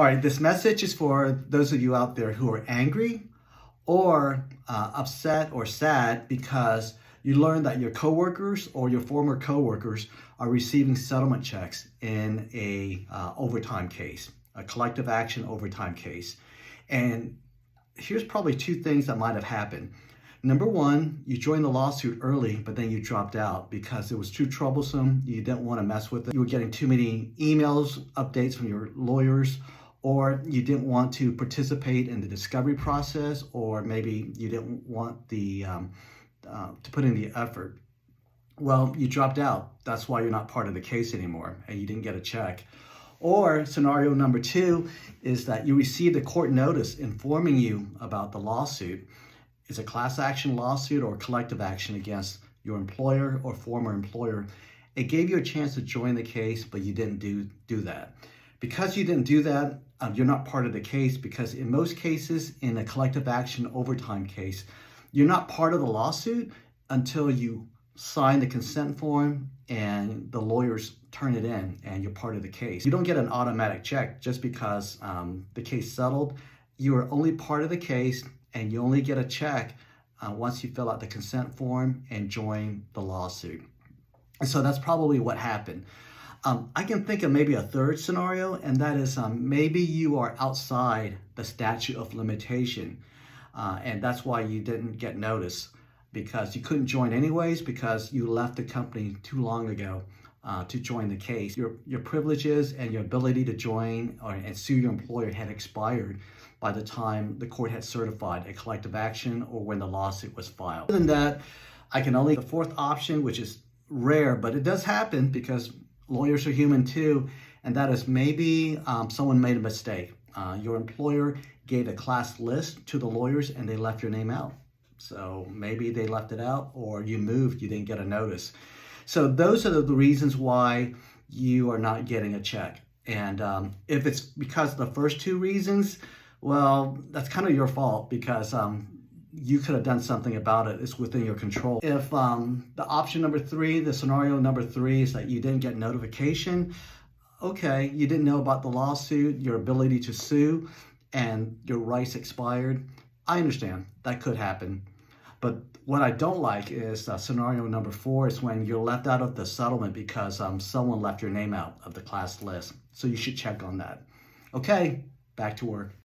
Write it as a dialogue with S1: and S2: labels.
S1: All right, this message is for those of you out there who are angry or upset or sad because you learned that your coworkers or your former coworkers are receiving settlement checks in a overtime case, a collective action overtime case. And here's probably two things that might have happened. Number one, you joined the lawsuit early, but then you dropped out because it was too troublesome. You didn't want to mess with it. You were getting too many emails, updates from your lawyers, or you didn't want to participate in the discovery process, or maybe you didn't want to put in the effort. Well, you dropped out. That's why you're not part of the case anymore, and you didn't get a check. Or scenario number two is that you received a court notice informing you about the lawsuit. It's a class action lawsuit or collective action against your employer or former employer. It gave you a chance to join the case, but you didn't do that. Because you didn't do that, you're not part of the case, because in most cases, in a collective action overtime case, you're not part of the lawsuit until you sign the consent form and the lawyers turn it in and you're part of the case. You don't get an automatic check just because the case settled. You are only part of the case, and you only get a check once you fill out the consent form and join the lawsuit. And so that's probably what happened. I can think of maybe a third scenario, and that is maybe you are outside the statute of limitation, and that's why you didn't get notice, because you couldn't join anyways because you left the company too long ago to join the case. Your privileges and your ability to join and sue your employer had expired by the time the court had certified a collective action or when the lawsuit was filed. Other than that, I can only the fourth option, which is rare, but it does happen because lawyers are human too, and that is maybe someone made a mistake. Your employer gave a class list to the lawyers and they left your name out. So maybe they left it out, or you moved, you didn't get a notice. So those are the reasons why you are not getting a check. And if it's because of the first two reasons, well, that's kind of your fault, because you could have done something about it. It's within your control. If the option number three, the scenario number three, is that you didn't get notification, okay, you didn't know about the lawsuit, your ability to sue, and your rights expired. I understand that could happen. But what I don't like is scenario number four is when you're left out of the settlement because someone left your name out of the class list. So you should check on that. Okay, back to work.